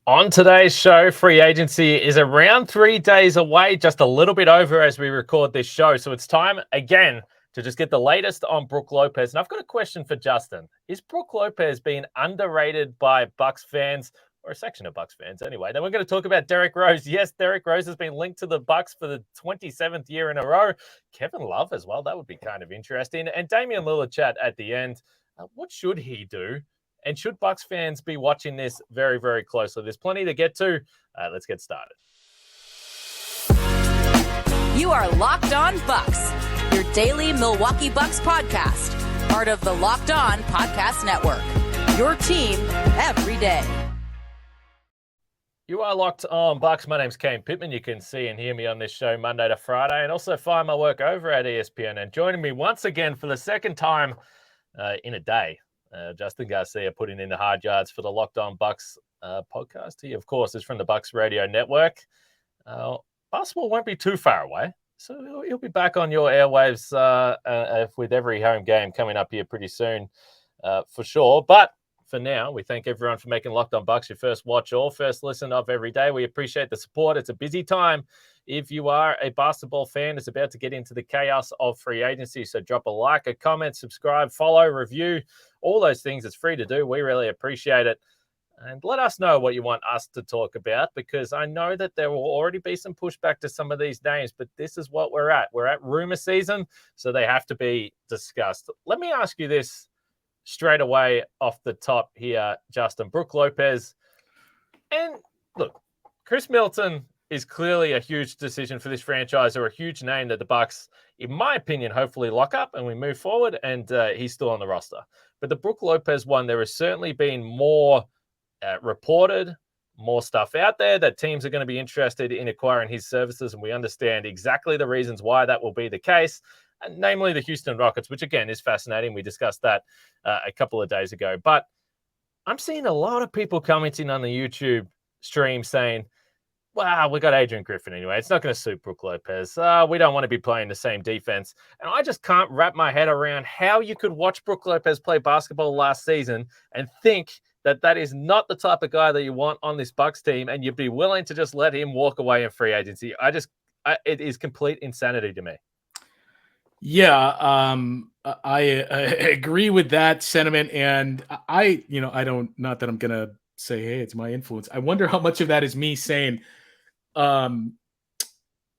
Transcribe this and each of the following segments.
On today's show, free agency is around 3 days away, just a little bit over as we record this show. So it's time again to just get the latest on Brook Lopez. And I've got a question for Justin. Is Brook Lopez being underrated by Bucks fans, or a section of Bucks fans anyway? Then we're going to talk about Derrick Rose. Yes, Derrick Rose has been linked to the Bucks for the 27th year in a row. Kevin Love as well. That would be kind of interesting. And Damian Lillard chat at the end. What should he do? And should Bucks fans be watching this very, very closely? There's plenty to get to. Let's get started. You are Locked On Bucks, your daily Milwaukee Bucks podcast, part of the Locked On Podcast Network, your team every day. You are Locked On Bucks. My name's Kane Pittman. You can see and hear me on this show Monday to Friday, and also find my work over at ESPN. And joining me once again for the second time in a day, Justin Garcia putting in the hard yards for the Locked On Bucks podcast. He, of course, is from the Bucks Radio Network. Basketball won't be too far away, so he'll be back on your airwaves with every home game coming up here pretty soon for sure. But for now, we thank everyone for making Locked On Bucks your first watch or first listen of every day. We appreciate the support. It's a busy time. If you are a basketball fan, it's about to get into the chaos of free agency. So drop a like, a comment, subscribe, follow, review, all those things. It's free to do. We really appreciate it. And let us know what you want us to talk about, because I know that there will already be some pushback to some of these names, but this is what we're at. We're at rumor season, so they have to be discussed. Let me ask you this straight away off the top here, Justin. Brook Lopez. And look, Khris Middleton is clearly a huge decision for this franchise, or a huge name that the Bucks, in my opinion, hopefully lock up and we move forward, and he's still on the roster. But the Brook Lopez one, there has certainly been more reported, more stuff out there that teams are going to be interested in acquiring his services, and we understand exactly the reasons why that will be the case, namely the Houston Rockets, which again is fascinating. We discussed that a couple of days ago. But I'm seeing a lot of people commenting on the YouTube stream saying, wow, we got Adrian Griffin anyway. It's not going to suit Brook Lopez. We don't want to be playing the same defense. And I just can't wrap my head around how you could watch Brook Lopez play basketball last season and think that that is not the type of guy that you want on this Bucks team, and you'd be willing to just let him walk away in free agency. It is complete insanity to me. Yeah, I agree with that sentiment. And I don't, not that I'm going to say, hey, it's my influence. I wonder how much of that is me saying, well,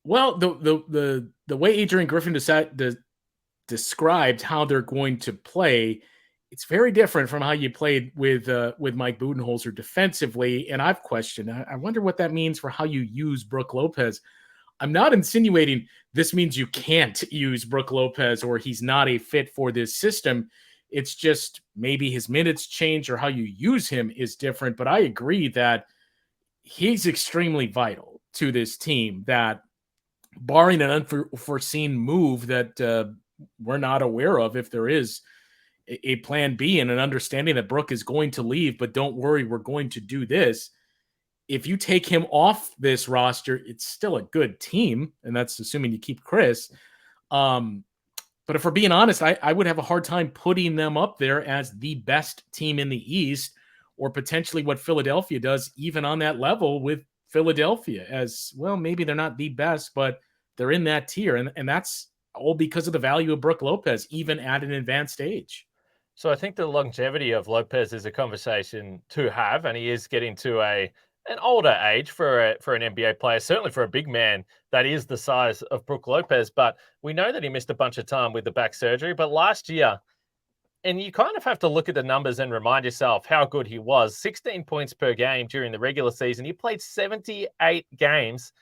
the way Adrian Griffin described how they're going to play, it's very different from how you played with Mike Budenholzer defensively. And I've questioned, I wonder what that means for how you use Brook Lopez. I'm not insinuating this means you can't use Brook Lopez or he's not a fit for this system. It's just maybe his minutes change or how you use him is different. But I agree that he's extremely vital to this team, that barring an unforeseen move that we're not aware of, if there is a plan B and an understanding that Brook is going to leave, but don't worry, we're going to do this. If you take him off this roster, it's still a good team, and that's assuming you keep Khris. But if we're being honest, I would have a hard time putting them up there as the best team in the East, or potentially what Philadelphia does, even on that level with Philadelphia. As well, maybe they're not the best, but they're in that tier, and that's all because of the value of Brook Lopez, even at an advanced age. So I think the longevity of Lopez is a conversation to have, and he is getting to an older age for an NBA player, certainly for a big man that is the size of Brook Lopez. But we know that he missed a bunch of time with the back surgery. But last year, and you kind of have to look at the numbers and remind yourself how good he was. 16 points per game during the regular season. He played 78 games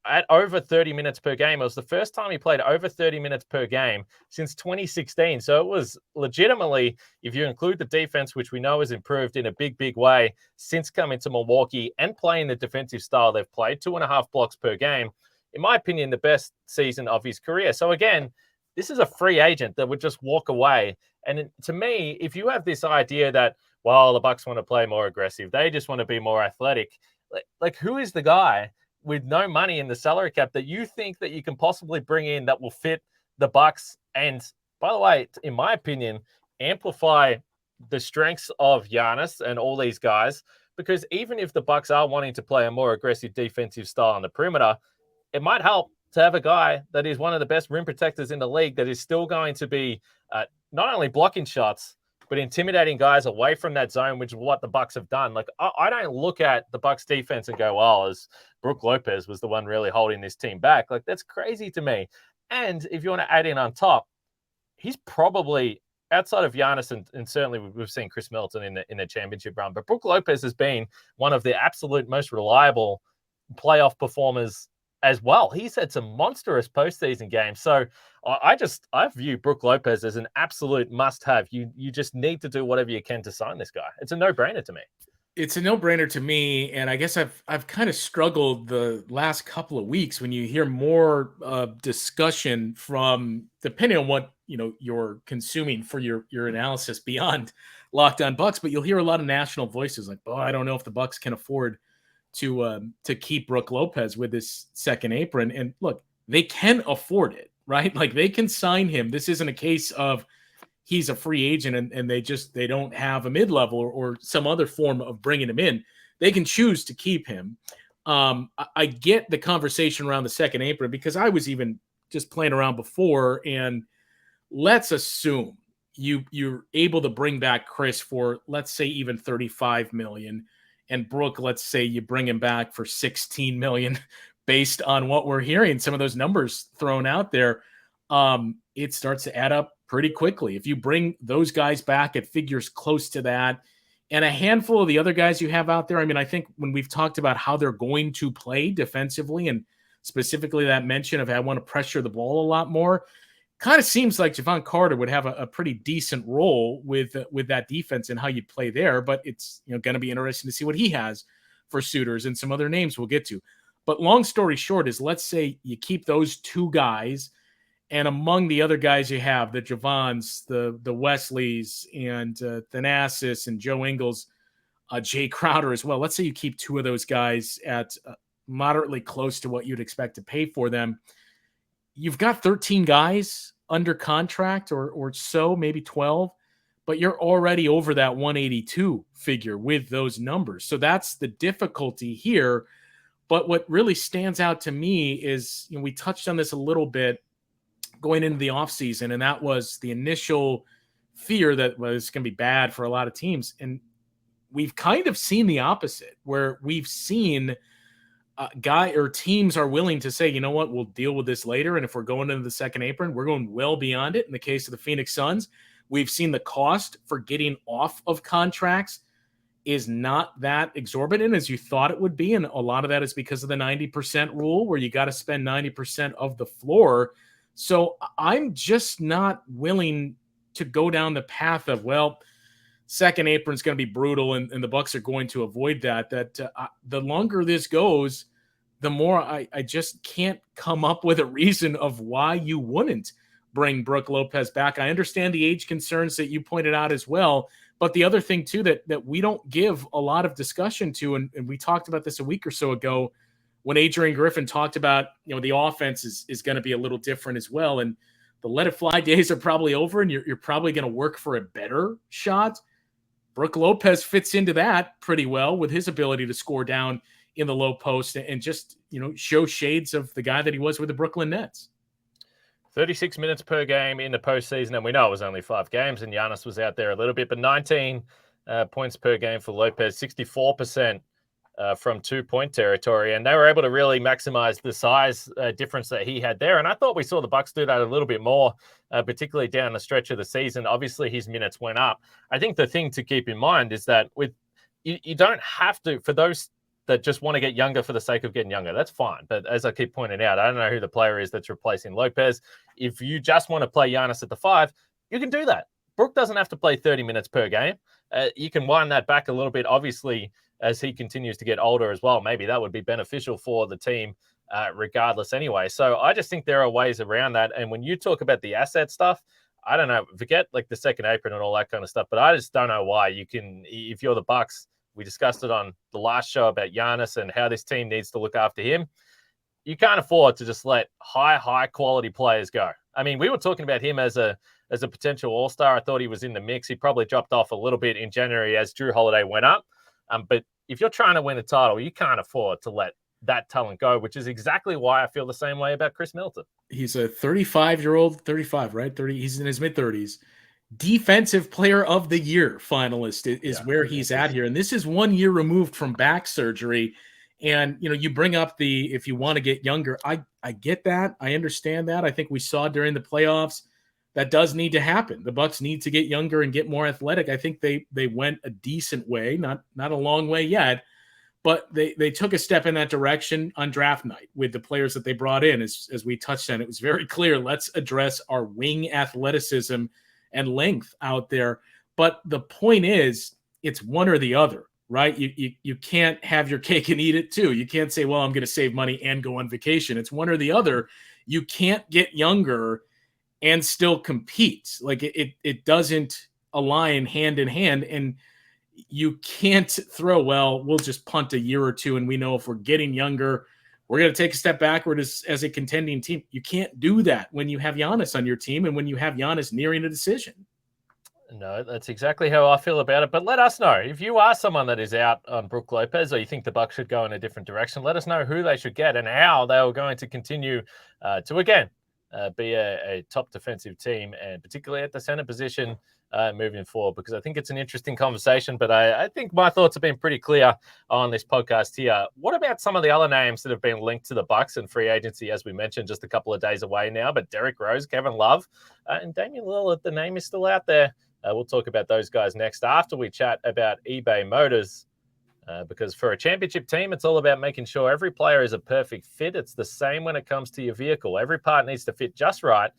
at over 30 minutes per game. It was the first time he played over 30 minutes per game since 2016. So it was legitimately, if you include the defense, which we know has improved in a big, big way since coming to Milwaukee and playing the defensive style they've played, 2.5 blocks per game, in my opinion, the best season of his career. So again, this is a free agent that would just walk away. And to me, if you have this idea that, well, the Bucks want to play more aggressive, they just want to be more athletic, like who is the guy with no money in the salary cap that you think that you can possibly bring in that will fit the Bucks? And by the way, in my opinion, amplify the strengths of Giannis and all these guys, because even if the Bucks are wanting to play a more aggressive defensive style on the perimeter, it might help to have a guy that is one of the best rim protectors in the league that is still going to be not only blocking shots, but intimidating guys away from that zone, which is what the Bucks have done. Like, I don't look at the Bucks defense and go, well, as Brook Lopez was the one really holding this team back. Like, that's crazy to me. And if you want to add in on top, he's probably, outside of Giannis, and certainly we've seen Khris Middleton in the championship run, but Brook Lopez has been one of the absolute most reliable playoff performers as well. He's had some monstrous postseason games. So I view Brook Lopez as an absolute must-have. You just need to do whatever you can to sign this guy. It's a no-brainer to me. It's a no-brainer to me, and I guess I've kind of struggled the last couple of weeks when you hear more discussion from, depending on what you're consuming for your analysis beyond Locked On Bucks, but you'll hear a lot of national voices like, "Oh, I don't know if the Bucks can afford to keep Brook Lopez with this second apron." And look, they can afford it, right? Like, they can sign him. This isn't a case of he's a free agent and they don't have a mid-level or some other form of bringing him in. They can choose to keep him. I get the conversation around the second apron because I was even just playing around before, and let's assume you're able to bring back Khris for, let's say, even $35 million, and Brook, let's say you bring him back for $16 million based on what we're hearing, some of those numbers thrown out there. It starts to add up pretty quickly. If you bring those guys back at figures close to that, and a handful of the other guys you have out there, I mean, I think when we've talked about how they're going to play defensively, and specifically that mention of I want to pressure the ball a lot more, kind of seems like Javon Carter would have a pretty decent role with that defense and how you'd play there. But it's going to be interesting to see what he has for suitors and some other names we'll get to. But long story short is, let's say you keep those two guys, and among the other guys you have, the Javons, the Wesleys, and Thanasis and Joe Ingles, Jay Crowder as well. Let's say you keep two of those guys at moderately close to what you'd expect to pay for them. You've got 13 guys under contract or so, maybe 12, but you're already over that 182 figure with those numbers. So that's the difficulty here. But what really stands out to me is, we touched on this a little bit going into the offseason, and that was the initial fear that was going to be bad for a lot of teams. And we've kind of seen the opposite, where we've seen teams are willing to say, you know what, we'll deal with this later. And if we're going into the second apron, we're going well beyond it. In the case of the Phoenix Suns, we've seen the cost for getting off of contracts is not that exorbitant as you thought it would be. And a lot of that is because of the 90% rule, where you got to spend 90% of the floor. So I'm just not willing to go down the path of, well, second apron is going to be brutal and the Bucks are going to avoid that. The longer this goes, the more I just can't come up with a reason of why you wouldn't bring Brook Lopez back. I understand the age concerns that you pointed out as well. But the other thing, too, that we don't give a lot of discussion to, and we talked about this a week or so ago, when Adrian Griffin talked about, the offense is going to be a little different as well. And the let it fly days are probably over, and you're probably going to work for a better shot. Brook Lopez fits into that pretty well with his ability to score down in the low post and just, show shades of the guy that he was with the Brooklyn Nets. 36 minutes per game in the postseason, and we know it was only 5 games, and Giannis was out there a little bit, but 19 points per game for Lopez, 64% from 2-point territory, and they were able to really maximize the size difference that he had there. And I thought we saw the Bucks do that a little bit more, particularly down the stretch of the season. Obviously, his minutes went up. I think the thing to keep in mind is that you don't have to, for those that just want to get younger for the sake of getting younger, that's fine. But as I keep pointing out, I don't know who the player is that's replacing Lopez. If you just want to play Giannis at the 5, you can do that. Brook doesn't have to play 30 minutes per game. You can wind that back a little bit, obviously, as he continues to get older as well. Maybe that would be beneficial for the team regardless anyway. So I just think there are ways around that. And when you talk about the asset stuff, I don't know, forget like the second apron and all that kind of stuff, but I just don't know why you can, if you're the Bucks, we discussed it on the last show about Giannis and how this team needs to look after him. You can't afford to just let high quality players go. I mean, we were talking about him as a potential all-star. I thought he was in the mix. He probably dropped off a little bit in January as Drew Holiday went up. But if you're trying to win a title, you can't afford to let that talent go, which is exactly why I feel the same way about Khris Middleton. He's a 35-year-old, 35, right? 30. He's in his mid-30s. Defensive Player of the Year finalist is where he's at here. And this is 1 year removed from back surgery. And, you bring up if you want to get younger, I get that. I understand that. I think we saw during the playoffs that does need to happen. The Bucks need to get younger and get more athletic. I think they went a decent way, not a long way yet, but they took a step in that direction on draft night with the players that they brought in. As we touched on, it was very clear. Let's address our wing athleticism and length out there. But the point is, it's one or the other, right? You can't have your cake and eat it too. You can't say, well, I'm going to save money and go on vacation. It's one or the other. You can't get younger and still compete. Like it doesn't align hand in hand. And you can't throw, well, we'll just punt a year or two, and we know if we're getting younger, we're going to take a step backward as a contending team. You can't do that when you have Giannis on your team and when you have Giannis nearing a decision. No, that's exactly how I feel about it. But let us know if you are someone that is out on Brook Lopez, or you think the Bucks should go in a different direction. Let us know who they should get and how they are going to continue to again be a top defensive team, and particularly at the center position moving forward, because I think it's an interesting conversation. But I think my thoughts have been pretty clear on this podcast here. What about some of the other names that have been linked to the Bucks and free agency, as we mentioned, just a couple of days away now? But Derrick Rose, Kevin Love, and Damian Lillard, the name is still out there. We'll talk about those guys next after we chat about eBay Motors. Because for a championship team, it's all about making sure every player is a perfect fit. It's the same when it comes to your vehicle. Every part needs to fit just right.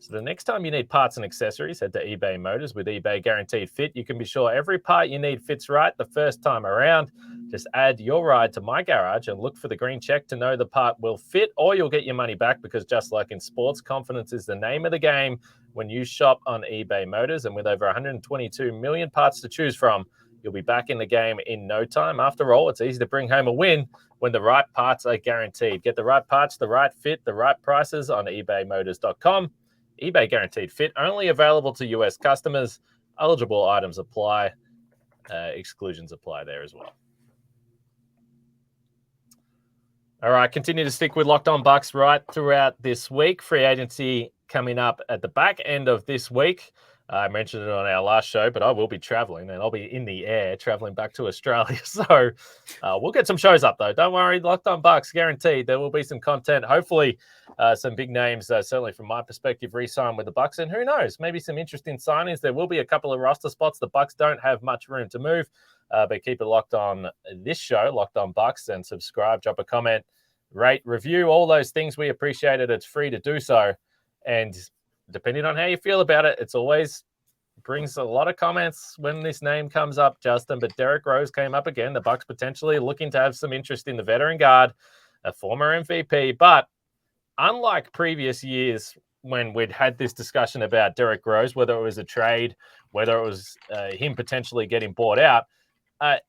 So the next time you need parts and accessories, head to eBay Motors with eBay Guaranteed Fit. You can be sure every part you need fits right the first time around. Just add your ride to My Garage and look for the green check to know the part will fit, or you'll get your money back, because just like in sports, confidence is the name of the game when you shop on eBay Motors. And with over 122 million parts to choose from, you'll be back in the game in no time. After all, it's easy to bring home a win when the right parts are guaranteed. Get the right parts, the right fit, the right prices on ebaymotors.com. eBay Guaranteed Fit, only available to U.S. customers. Eligible items apply. Exclusions apply there as well. All right, continue to stick with Locked On Bucks right throughout this week. Free agency coming up at the back end of this week. I mentioned it on our last show, but I will be traveling, and I'll be in the air traveling back to Australia. So we'll get some shows up, though. Don't worry, Locked On Bucks, guaranteed. There will be some content. Hopefully, some big names, certainly from my perspective, re-sign with the Bucks. And who knows, maybe some interesting signings. There will be a couple of roster spots. The Bucks don't have much room to move, but keep it locked on this show, Locked On Bucks, and subscribe, drop a comment, rate, review, all those things. We appreciate it. It's free to do so. And depending on how you feel about it, it's always brings a lot of comments when this name comes up, Justin. But Derrick Rose came up again. The Bucks potentially looking to have some interest in the veteran guard, a former MVP. But unlike previous years when we'd had this discussion about Derrick Rose, whether it was a trade, whether it was him potentially getting bought out,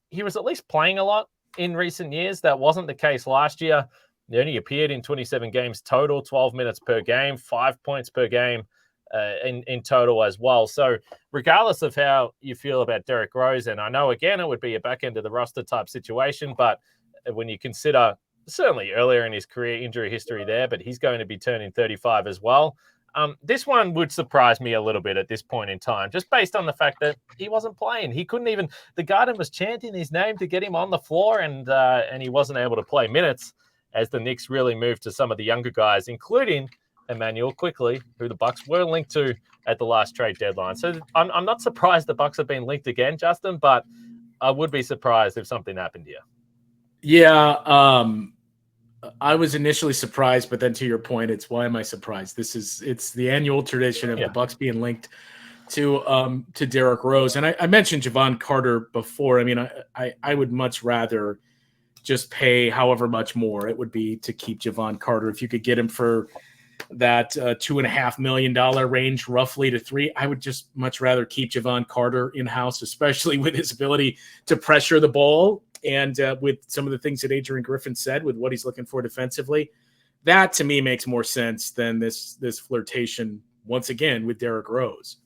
he was at least playing a lot in recent years. That wasn't the case last year. He only appeared in 27 games total, 12 minutes per game, 5 points per game in total as well. So regardless of how you feel about Derrick Rose, and I know, again, it would be a back end of the roster type situation, but when you consider certainly earlier in his career injury history there, but he's going to be turning 35 as well. This one would surprise me a little bit at this point in time, just based on the fact that he wasn't playing. He couldn't even, the Garden was chanting his name to get him on the floor, and he wasn't able to play minutes as the Knicks really moved to some of the younger guys, including Emmanuel Quickly, who the Bucks were linked to at the last trade deadline. So I'm not surprised the Bucks have been linked again, Justin, but I would be surprised if something happened here. Yeah, I was initially surprised, but then to your point, it's why am I surprised? It's the annual tradition of the Bucks being linked to Derrick Rose. And I mentioned Javon Carter before. I mean, I would much rather just pay however much more it would be to keep Javon Carter. If you could get him for that $2.5 million range, roughly to $3 million, I would just much rather keep Javon Carter in-house, especially with his ability to pressure the ball and with some of the things that Adrian Griffin said with what he's looking for defensively. That to me makes more sense than this flirtation once again with Derrick Rose.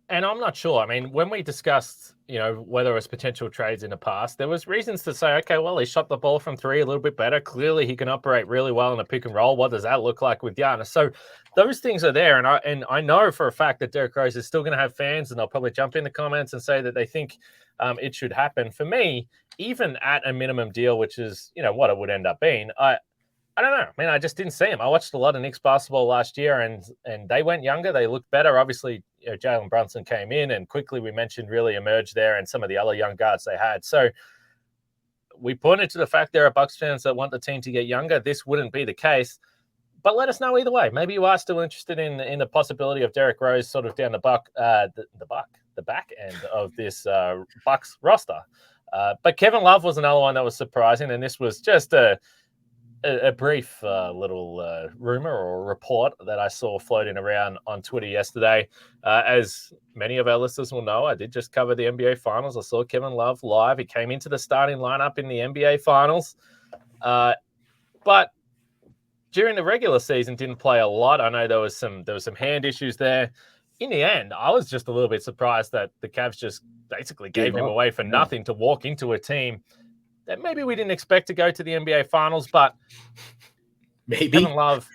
And I'm not sure. I mean, when we discussed whether it was potential trades in the past, there was reasons to say, okay, well, he shot the ball from three a little bit better. Clearly, he can operate really well in a pick and roll. What does that look like with Giannis? So those things are there. And I know for a fact that Derrick Rose is still going to have fans, and they'll probably jump in the comments and say that they think it should happen. For me, even at a minimum deal, which is, what it would end up being, I don't know. I mean, I just didn't see him. I watched a lot of Knicks basketball last year, and they went younger. They looked better. Obviously, Jalen Brunson came in, and quickly we mentioned really emerged there, and some of the other young guards they had. So we pointed to the fact there are Bucks fans that want the team to get younger. This wouldn't be the case, but let us know either way. Maybe you are still interested in the possibility of Derrick Rose sort of down the back end of this Bucks roster. But Kevin Love was another one that was surprising, and this was just a brief little rumor or report that I saw floating around on Twitter yesterday. As many of our listeners will know, I did just cover the NBA Finals. I saw Kevin Love live. He came into the starting lineup in the NBA Finals. But during the regular season, didn't play a lot. I know there was some hand issues there. In the end, I was just a little bit surprised that the Cavs just basically gave him away for nothing to walk into a team that maybe we didn't expect to go to the NBA Finals, but Kevin Love,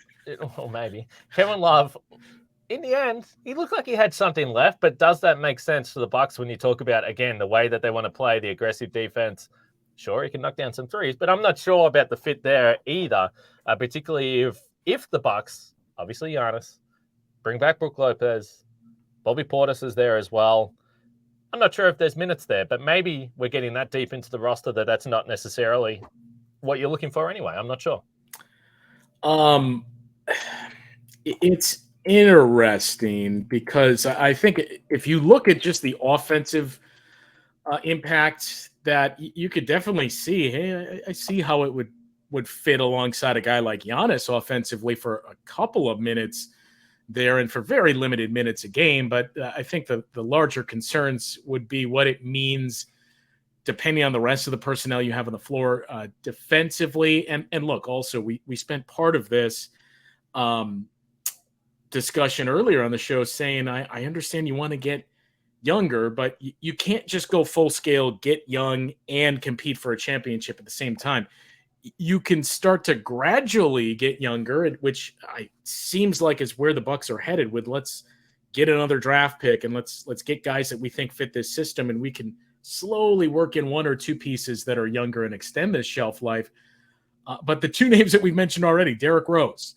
in the end, he looked like he had something left, but does that make sense for the Bucks when you talk about, again, the way that they want to play, the aggressive defense? Sure, he can knock down some threes, but I'm not sure about the fit there either, particularly if the Bucks, obviously Giannis, bring back Brook Lopez, Bobby Portis is there as well. I'm not sure if there's minutes there, but maybe we're getting that deep into the roster that's not necessarily what you're looking for anyway. I'm not sure. It's interesting because I think if you look at just the offensive impact, that you could definitely see, hey, I see how it would fit alongside a guy like Giannis offensively for a couple of minutes there and for very limited minutes a game. But I think the larger concerns would be what it means depending on the rest of the personnel you have on the floor defensively. And look, also, we spent part of this discussion earlier on the show saying, I understand you want to get younger, but you can't just go full scale, get young, and compete for a championship at the same time. You can start to gradually get younger, which seems like is where the Bucks are headed with. Let's get another draft pick and let's get guys that we think fit this system, and we can slowly work in one or two pieces that are younger and extend this shelf life. But the two names that we've mentioned already, Derrick Rose,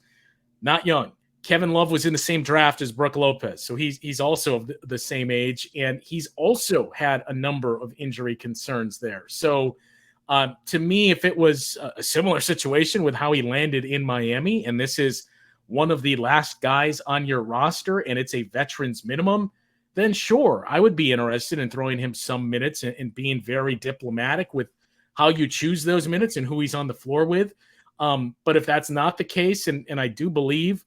not young. Kevin Love was in the same draft as Brook Lopez, so he's also of the same age, and he's also had a number of injury concerns there. So to me, if it was a similar situation with how he landed in Miami, and this is one of the last guys on your roster, and it's a veteran's minimum, then sure, I would be interested in throwing him some minutes and being very diplomatic with how you choose those minutes and who he's on the floor with. But if that's not the case, and I do believe,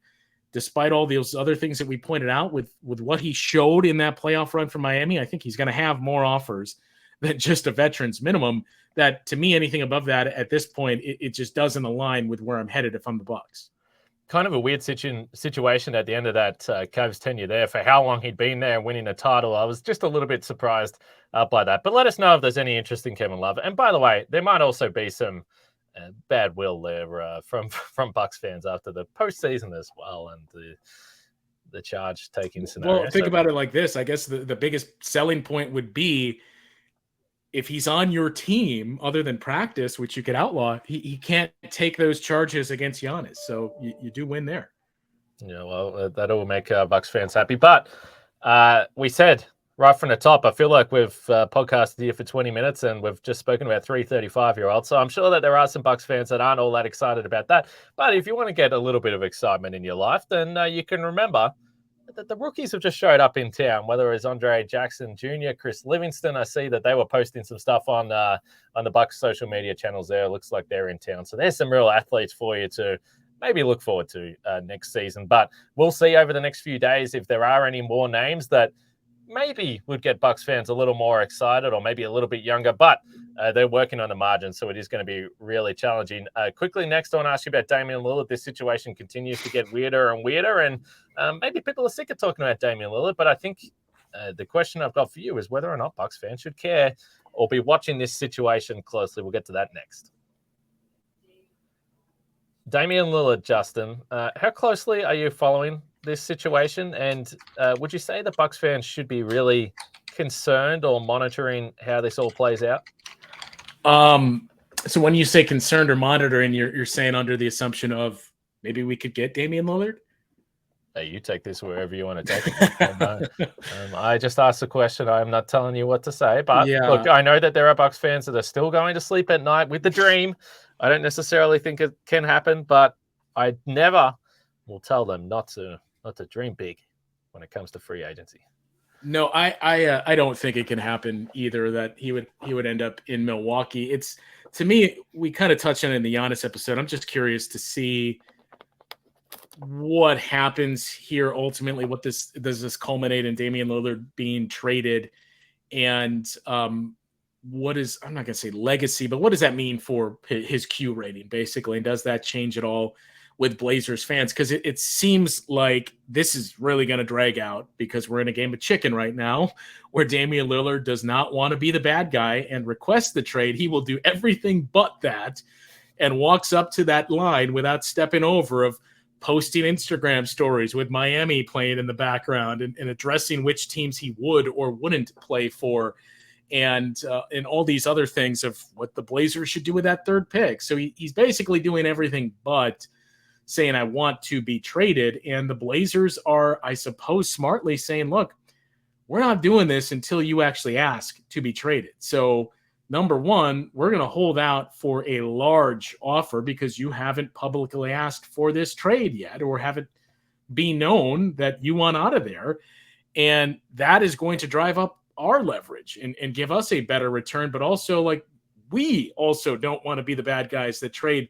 despite all those other things that we pointed out with what he showed in that playoff run for Miami, I think he's going to have more offers than just a veteran's minimum. That, to me, anything above that at this point, it just doesn't align with where I'm headed if I'm the Bucks. Kind of a weird situation at the end of that Cavs tenure there for how long he'd been there winning a title. I was just a little bit surprised by that. But let us know if there's any interest in Kevin Love. And by the way, there might also be some bad will there from Bucks fans after the postseason as well, and the charge taking scenario. Well, think about it like this. I guess the biggest selling point would be if he's on your team other than practice, which you could outlaw, he can't take those charges against Giannis. So you do win there. Yeah, well, that'll make Bucks fans happy. But we said right from the top, I feel like we've podcasted here for 20 minutes and we've just spoken about 3 35-year-olds. So I'm sure that there are some Bucks fans that aren't all that excited about that. But if you want to get a little bit of excitement in your life, then you can remember that the rookies have just showed up in town, whether it's Andre Jackson Jr., Khris Livingston. I see that they were posting some stuff on the Bucks social media channels there. It looks like they're in town. So there's some real athletes for you to maybe look forward to next season. But we'll see over the next few days if there are any more names that maybe would get Bucks fans a little more excited or maybe a little bit younger. But they're working on the margin, so it is going to be really challenging. Quickly, next, I want to ask you about Damian Lillard. This situation continues to get weirder and weirder, and maybe people are sick of talking about Damian Lillard, but I think The question I've got for you is whether or not Bucks fans should care or be watching this situation closely. We'll get to that next. Damian Lillard, Justin, how closely are you following this situation? And would you say the Bucks fans should be really concerned or monitoring how this all plays out? So when you say concerned or monitoring, you're saying under the assumption of maybe we could get Damian Lillard? Hey, you take this wherever you want to take it. I just asked the question. I'm not telling you what to say. But look, I know that there are Bucks fans that are still going to sleep at night with the dream. I don't necessarily think it can happen, but I never will tell them not to dream big when it comes to free agency. No, I don't think it can happen either, that he would end up in Milwaukee. It's, to me, we kind of touched on it in the Giannis episode. I'm just curious to see what happens here ultimately. What does this culminate in Damian Lillard being traded, and what is, I'm not going to say legacy, but what does that mean for his Q rating basically, and does that change at all with Blazers fans? Because it seems like this is really going to drag out, because we're in a game of chicken right now where Damian Lillard does not want to be the bad guy and request the trade. He will do everything but that, and walks up to that line without stepping over, of posting Instagram stories with Miami playing in the background, and addressing which teams he would or wouldn't play for, and all these other things of what the Blazers should do with that third pick. So he's basically doing everything but saying, I want to be traded. And the Blazers are, I suppose, smartly saying, look, we're not doing this until you actually ask to be traded. So number one, we're going to hold out for a large offer because you haven't publicly asked for this trade yet, or haven't been known that you want out of there. And that is going to drive up our leverage and give us a better return. But also, like, we also don't want to be the bad guys that trade.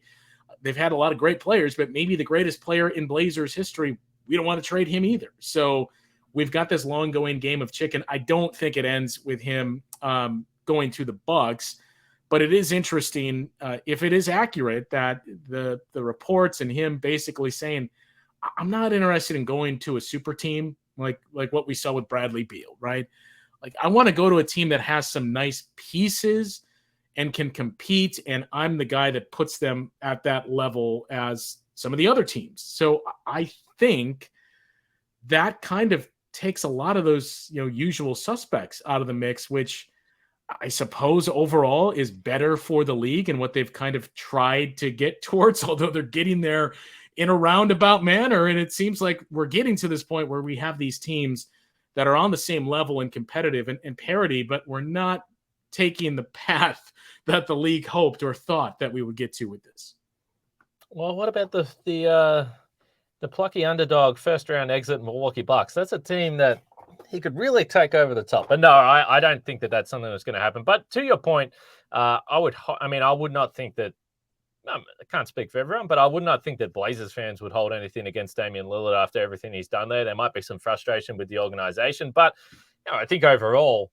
They've had a lot of great players, but maybe the greatest player in Blazers history, we don't want to trade him either. So we've got this long going game of chicken. I don't think it ends with him going to the Bucks, but it is interesting if it is accurate that the reports and him basically saying, I'm not interested in going to a super team like what we saw with Bradley Beal, right? Like, I want to go to a team that has some nice pieces and can compete, and I'm the guy that puts them at that level as some of the other teams. So I think that kind of takes a lot of those, usual suspects out of the mix, which I suppose overall is better for the league and what they've kind of tried to get towards, although they're getting there in a roundabout manner. And it seems like we're getting to this point where we have these teams that are on the same level and competitive and parity, but we're not taking the path that the league hoped or thought that we would get to with this. Well, what about the plucky underdog first round exit Milwaukee Bucks? That's a team that he could really take over the top. But no, I don't think that that's something that's going to happen. But to your point, I would not think that, I can't speak for everyone, but I would not think that Blazers fans would hold anything against Damian Lillard after everything he's done there. There might be some frustration with the organization, but I think overall,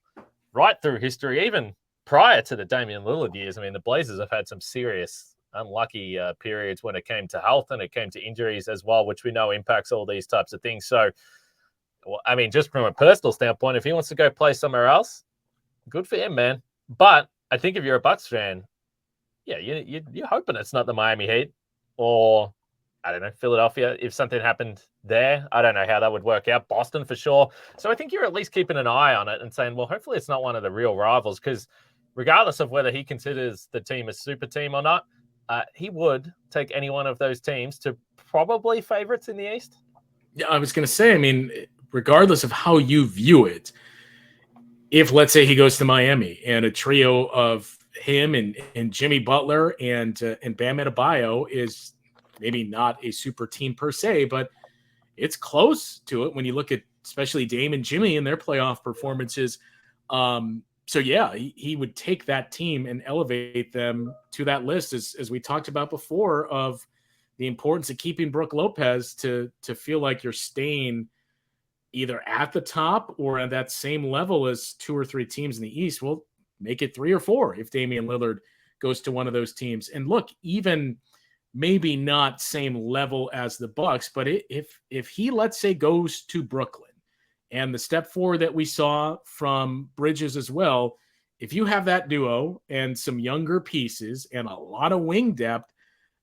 right through history, even prior to the Damian Lillard years, the Blazers have had some serious unlucky periods when it came to health and it came to injuries as well, which we know impacts all these types of things. So, just from a personal standpoint, if he wants to go play somewhere else, good for him, man. But I think if you're a Bucks fan, you're hoping it's not the Miami Heat or, I don't know, Philadelphia. If something happened there, I don't know how that would work out. Boston for sure. So I think you're at least keeping an eye on it and saying, well, hopefully it's not one of the real rivals, because regardless of whether he considers the team a super team or not, he would take any one of those teams to probably favorites in the East. Yeah, I was going to say, regardless of how you view it, if, let's say, he goes to Miami and a trio of him and Jimmy Butler and Bam Adebayo is maybe not a super team per se, but it's close to it when you look at especially Dame and Jimmy and their playoff performances. So yeah, he would take that team and elevate them to that list, as we talked about before, of the importance of keeping Brook Lopez to feel like you're staying either at the top or at that same level as two or three teams in the East. Well, make it 3 or 4 if Damian Lillard goes to one of those teams. And look, even maybe not same level as the Bucks, but if he, let's say, goes to Brooklyn And the step forward that we saw from Bridges as well, if you have that duo and some younger pieces and a lot of wing depth,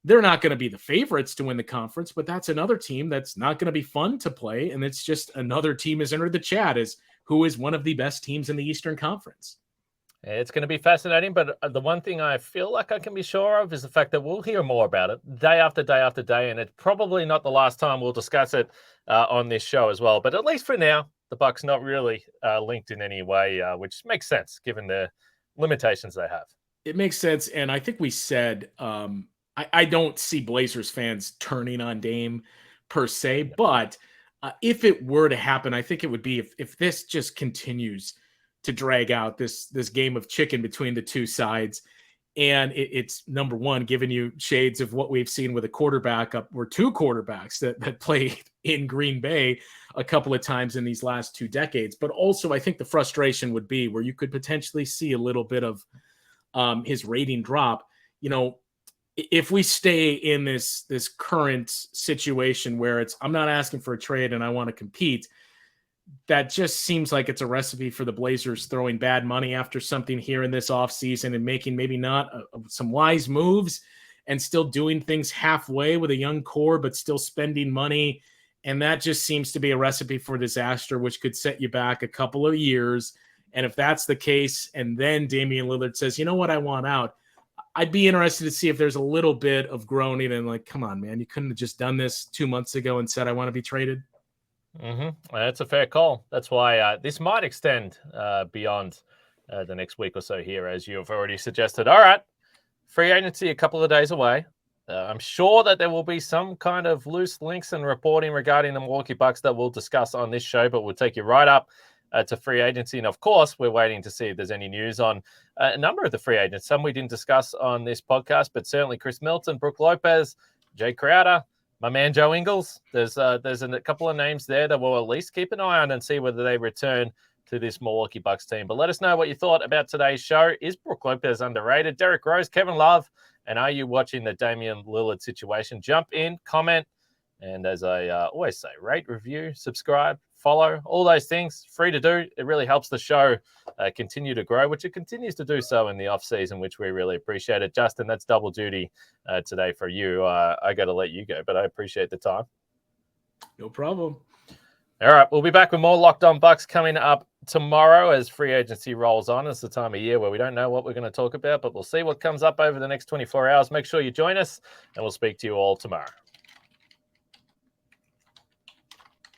they're not going to be the favorites to win the conference, but that's another team that's not going to be fun to play. And it's just another team has entered the chat as who is one of the best teams in the Eastern Conference. It's going to be fascinating, but the one thing I feel like I can be sure of is the fact that we'll hear more about it day after day after day, and it's probably not the last time we'll discuss it on this show as well. But at least for now, the Bucks not really linked in any way, which makes sense given the limitations they have. It makes sense, and I think we said I don't see Blazers fans turning on Dame per se, but if it were to happen, I think it would be if this just continues to drag out this game of chicken between the two sides. And it's number one, giving you shades of what we've seen with a quarterback or two quarterbacks that played in Green Bay a couple of times in these last 2 decades. But also I think the frustration would be where you could potentially see a little bit of his rating drop. You know, if we stay in this current situation where it's, I'm not asking for a trade and I want to compete, that just seems like it's a recipe for the Blazers throwing bad money after something here in this offseason and making maybe not some wise moves and still doing things halfway with a young core, but still spending money. And that just seems to be a recipe for disaster, which could set you back a couple of years. And if that's the case, and then Damian Lillard says, you know what, I want out, I'd be interested to see if there's a little bit of groaning and like, come on, man, you couldn't have just done this 2 months ago and said, I want to be traded. That's a fair call. That's why this might extend beyond the next week or so here, as you have already suggested. All right, free agency a couple of days away. I'm sure that there will be some kind of loose links and reporting regarding the Milwaukee Bucks that we'll discuss on this show, but we'll take you right up to free agency. And of course, we're waiting to see if there's any news on a number of the free agents. Some we didn't discuss on this podcast, but certainly Khris Middleton, Brook Lopez, Jay Crowder, my man Joe Ingles. There's a couple of names there that we'll at least keep an eye on and see whether they return to this Milwaukee Bucks team. But let us know what you thought about today's show. Is Brook Lopez underrated? Derrick Rose, Kevin Love, and are you watching the Damian Lillard situation? Jump in, comment, and as I always say, rate, review, subscribe, follow, all those things. Free to do. It really helps the show continue to grow, which it continues to do so in the off season, which we really appreciate it. Justin, that's double duty today for you. I got to let you go, but I appreciate the time. No problem. All right, we'll be back with more Locked On Bucks coming up tomorrow as free agency rolls on. It's the time of year where we don't know what we're going to talk about, but we'll see what comes up over the next 24 hours. Make sure you join us, and we'll speak to you all tomorrow.